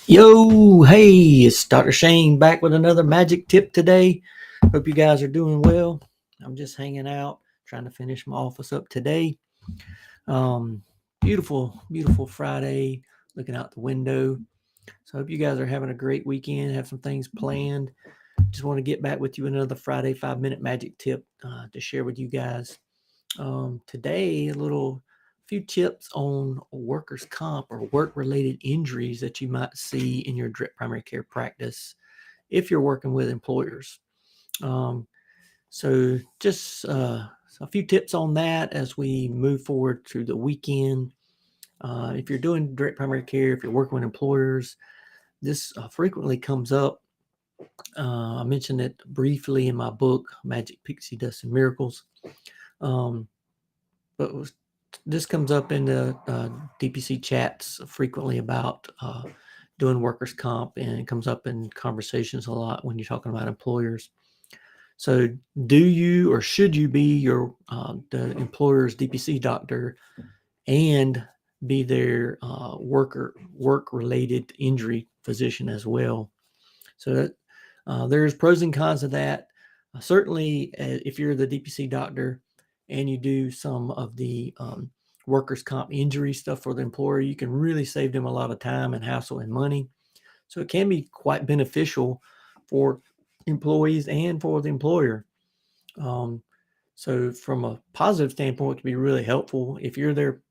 Yo, hey, it's DrShane back with another magic tip today. Hope you guys are doing well. I'm just hanging out, trying to finish my office up today. Beautiful, beautiful Friday, looking out the window. So, hope you guys are having a great weekend, have some things planned. Just want to get back with you another Friday 5 minute magic tip to share with you guys. Today, a little few tips on workers' comp or work-related injuries that you might see in your direct primary care practice if you're working with employers. So just a few tips on that as we move forward through the weekend. If you're doing direct primary care, if you're working with employers, this frequently comes up. I mentioned it briefly in my book, Magic Pixie Dust and Miracles. But this comes up in the DPC chats frequently about doing workers' comp, and it comes up in conversations a lot when you're talking about employers. So, do you or should you be the employer's DPC doctor and be their work-related injury physician as well? So that there's pros and cons of that. Certainly, if you're the DPC doctor and you do some of the workers' comp injury stuff for the employer, you can really save them a lot of time and hassle and money. So it can be quite beneficial for employees and for the employer. So from a positive standpoint, it can be really helpful if you're their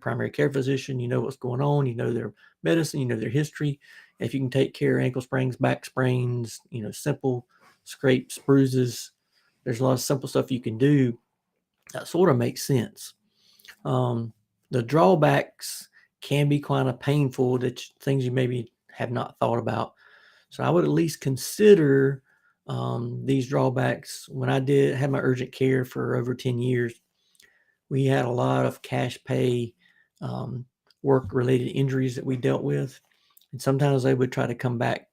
primary care physician. You know what's going on. You know their medicine. You know their history. If you can take care of ankle sprains, back sprains, simple scrapes, bruises. There's a lot of simple stuff you can do. That sort of makes sense. The drawbacks can be kind of painful. Things you maybe have not thought about. So I would at least consider these drawbacks. When I had my urgent care for over 10 years, we had a lot of cash pay work-related injuries that we dealt with. And sometimes they would try to come back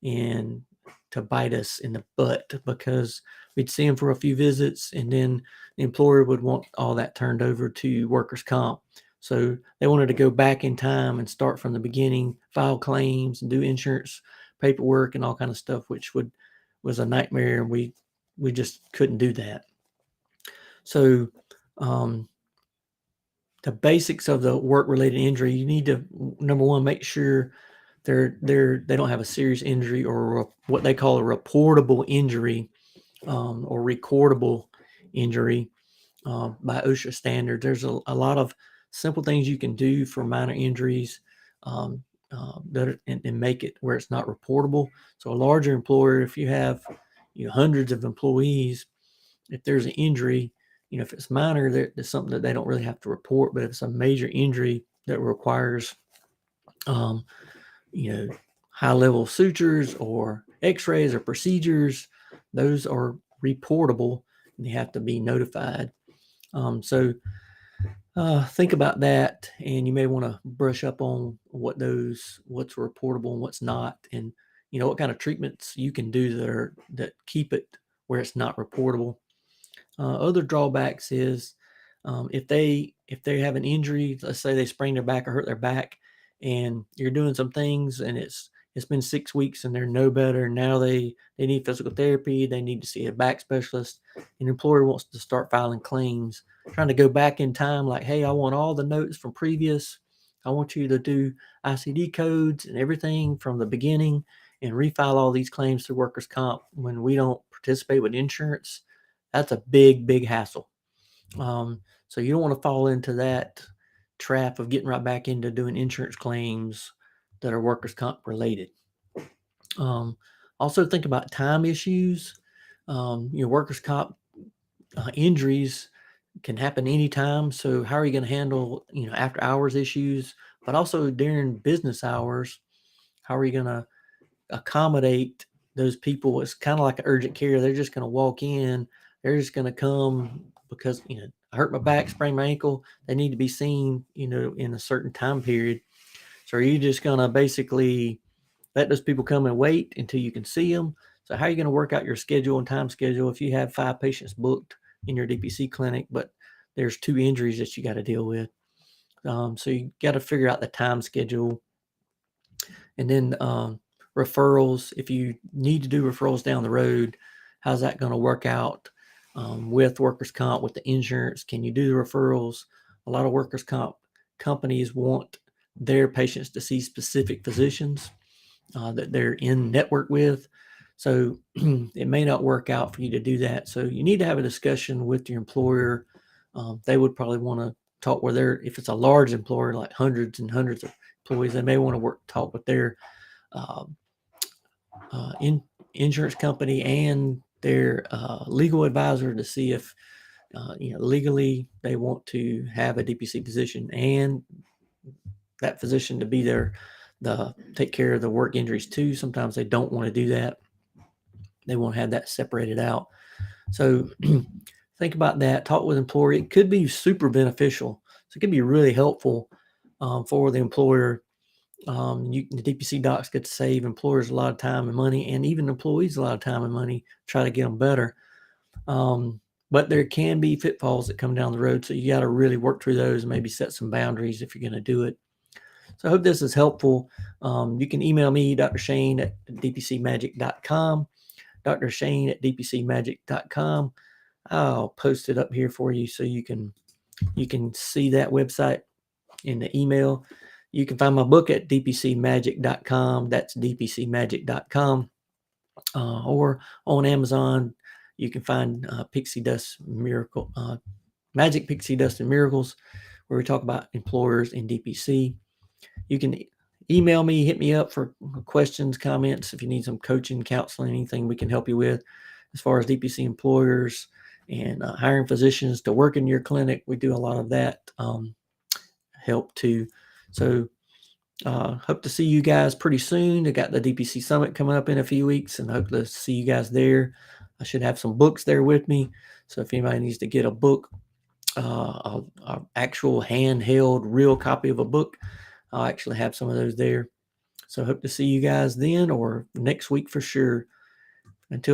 and to bite us in the butt because we'd see them for a few visits and then the employer would want all that turned over to workers' comp. So they wanted to go back in time and start from the beginning, file claims and do insurance paperwork and all kind of stuff, which was a nightmare. And we just couldn't do that. So the basics of the work-related injury, you need to, number one, make sure they don't have a serious injury or what they call a reportable injury or recordable injury by OSHA standards. There's a lot of simple things you can do for minor injuries and make it where it's not reportable. So a larger employer, if you have hundreds of employees, if there's an injury, if it's minor, there's something that they don't really have to report. But if it's a major injury that requires high level sutures or x-rays or procedures, those are reportable and they have to be notified. So think about that, and you may want to brush up on what's reportable and what's not, and what kind of treatments you can do that keep it where it's not reportable. Other drawbacks is if they have an injury, let's say they sprain their back or hurt their back, and you're doing some things, and it's been 6 weeks and they're no better. Now they need physical therapy. They need to see a back specialist. An employer wants to start filing claims, trying to go back in time. Like, hey, I want all the notes from previous. I want you to do ICD codes and everything from the beginning and refile all these claims to workers' comp when we don't participate with insurance. That's a big, big hassle. So you don't want to fall into that trap of getting right back into doing insurance claims that are workers' comp related. Also think about time issues. Workers' comp injuries can happen anytime. So how are you going to handle, after hours issues, but also during business hours? How are you going to accommodate those people? It's kind of like an urgent care. They're just going to walk in. They're just going to come because, I hurt my back, sprained my ankle. They need to be seen, in a certain time period. So are you just going to basically let those people come and wait until you can see them? So how are you going to work out your schedule and time schedule if you have 5 patients booked in your DPC clinic, but there's 2 injuries that you got to deal with? So you got to figure out the time schedule And then referrals, if you need to do referrals down the road, how's that going to work out with workers' comp, with the insurance? Can you do the referrals? A lot of workers' comp companies want their patients to see specific physicians that they're in network with. So it may not work out for you to do that. So you need to have a discussion with your employer. They would probably want to talk with their, if it's a large employer, like hundreds and hundreds of employees, they may want to talk with their insurance company and their legal advisor to see if legally they want to have a DPC physician and that physician to be there to take care of the work injuries too. Sometimes they don't want to do that. They want to have that separated out. So think about that. Talk with employer. It could be super beneficial. So it could be really helpful for the employer. The DPC docs get to save employers a lot of time and money, and even employees a lot of time and money, try to get them better. But there can be pitfalls that come down the road. So you got to really work through those and maybe set some boundaries if you're going to do it. So I hope this is helpful. You can email me, DrShane at DPCmagic.com, DrShane at DPCmagic.com. I'll post it up here for you so you can see that website in the email. You can find my book at dpcmagic.com. That's dpcmagic.com. Or on Amazon, you can find Pixie Dust Miracle, Magic Pixie Dust and Miracles, where we talk about employers in DPC. You can email me, hit me up for questions, comments. If you need some coaching, counseling, anything we can help you with as far as DPC employers and hiring physicians to work in your clinic. We do a lot of that help too. So hope to see you guys pretty soon. I got the DPC Summit coming up in a few weeks and hope to see you guys there. I should have some books there with me. So if anybody needs to get a book, an actual handheld real copy of a book, I'll actually have some of those there. So hope to see you guys then or next week for sure. Until